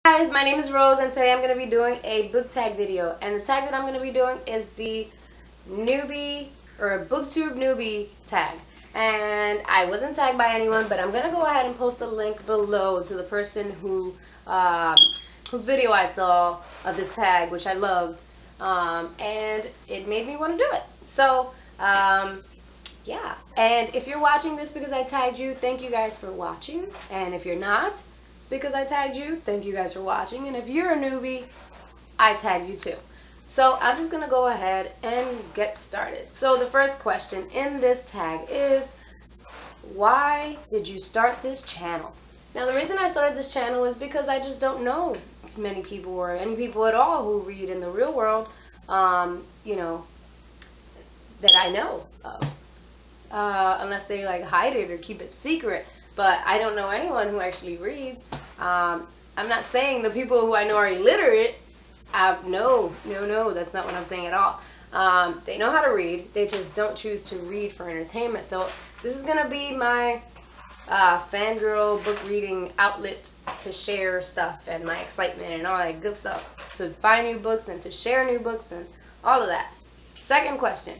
Guys, my name is Rose and today I'm going to be doing a book tag video, and the tag that I'm going to be doing is the newbie or Booktube Newbie Tag. And I wasn't tagged by anyone, but I'm going to go ahead and post a link below to the person whose video I saw of this tag, which I loved, and it made me want to do it. So yeah, and if you're watching this because I tagged you, thank you guys for watching, and if you're not because I tagged you, thank you guys for watching, and if you're a newbie, I tagged you too. So I'm just gonna go ahead and get started. So the first question in this tag is, why did you start this channel? Now the reason I started this channel is because I just don't know many people or any people at all who read in the real world, you know, that I know of. Unless they like hide it or keep it secret. But I don't know anyone who actually reads. I'm not saying the people who I know are illiterate. No, that's not what I'm saying at all. They know how to read. They just don't choose to read for entertainment. So this is gonna be my fangirl book reading outlet to share stuff and my excitement and all that good stuff. To find new books and to share new books and all of that. Second question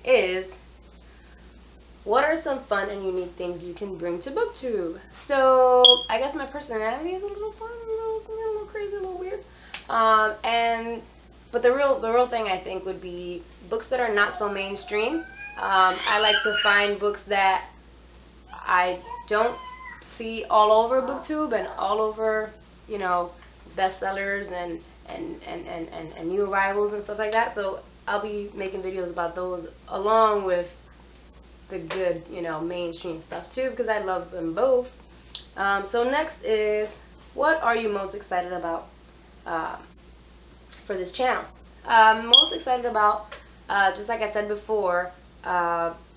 is, what are some fun and unique things you can bring to Booktube? So I guess my personality is a little fun, a little crazy, a little weird. But the real thing I think would be books that are not so mainstream. I like to find books that I don't see all over Booktube and all over, bestsellers and new arrivals and stuff like that. So I'll be making videos about those along with the good, mainstream stuff too, because I love them both. So next is, what are you most excited about for this channel? Most excited about, just like I said before,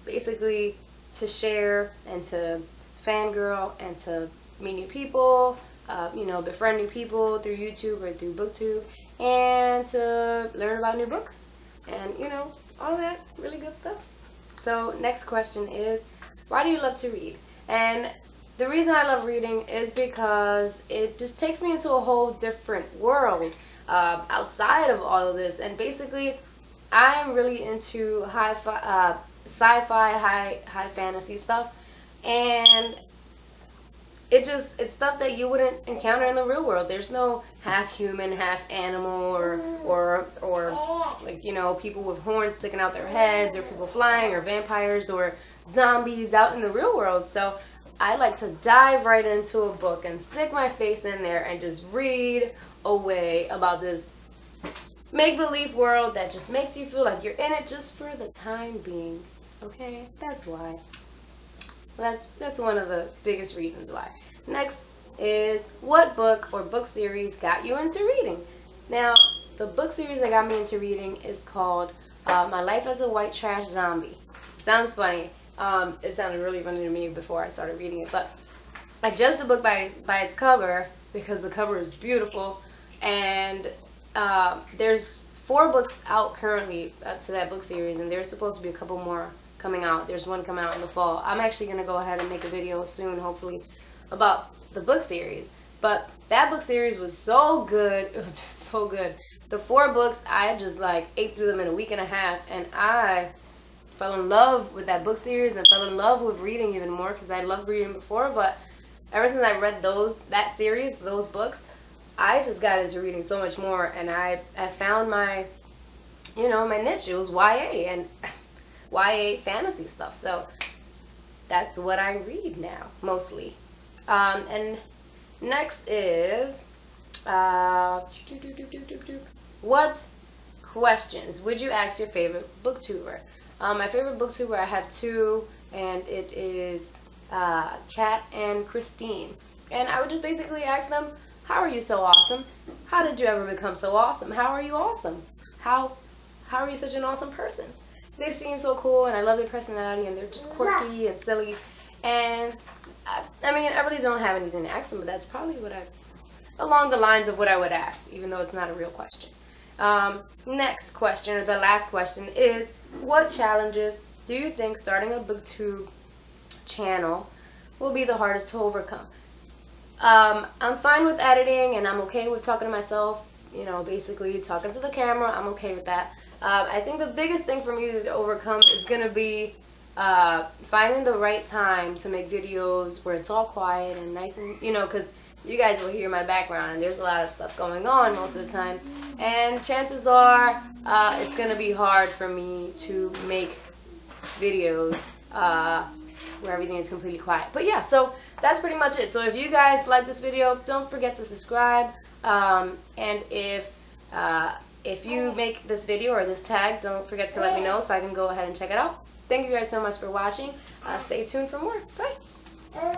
basically to share and to fangirl and to meet new people, befriend new people through YouTube or through Booktube, and to learn about new books and, all that really good stuff. So next question is, why do you love to read? And the reason I love reading is because it just takes me into a whole different world outside of all of this. And basically, I'm really into sci-fi, high fantasy stuff, and it's stuff that you wouldn't encounter in the real world. There's no half human, half animal, or like, people with horns sticking out their heads, or people flying, or vampires, or zombies out in the real world. So I like to dive right into a book and stick my face in there and just read away about this make-believe world that just makes you feel like you're in it just for the time being. Okay, that's why. That's one of the biggest reasons why. Next is, what book or book series got you into reading? Now, the book series that got me into reading is called My Life as a White Trash Zombie. Sounds funny. It sounded really funny to me before I started reading it, but I judged the book by its cover because the cover is beautiful, and there's 4 books out currently to that book series, and there's supposed to be a couple more coming out. There's one coming out in the fall. I'm actually going to go ahead and make a video soon, hopefully, about the book series. But that book series was so good. It was just so good. The 4 books, I just like ate through them in a week and a half, and I fell in love with that book series and fell in love with reading even more, because I loved reading before, but ever since I read that series, those books, I just got into reading so much more, and I found my niche. It was YA and YA fantasy stuff. So that's what I read now, mostly. And next is, what questions would you ask your favorite booktuber? My favorite booktuber, I have 2, and it is Kat and Christine. And I would just basically ask them, how are you so awesome? How did you ever become so awesome? How are you awesome? How are you such an awesome person? They seem so cool, and I love their personality, and they're just quirky and silly. And I mean, I really don't have anything to ask them, but that's probably along the lines of what I would ask, even though it's not a real question. Next question, or the last question, is, what challenges do you think starting a booktube channel will be the hardest to overcome? I'm fine with editing, and I'm okay with talking to myself, you know, basically talking to the camera. I'm okay with that. I think the biggest thing for me to overcome is going to be finding the right time to make videos where it's all quiet and nice and, you know, because you guys will hear my background and there's a lot of stuff going on most of the time. And chances are it's going to be hard for me to make videos where everything is completely quiet. But yeah, so that's pretty much it. So if you guys like this video, don't forget to subscribe. And if you make this video or this tag, don't forget to let me know so I can go ahead and check it out. Thank you guys so much for watching. Stay tuned for more. Bye.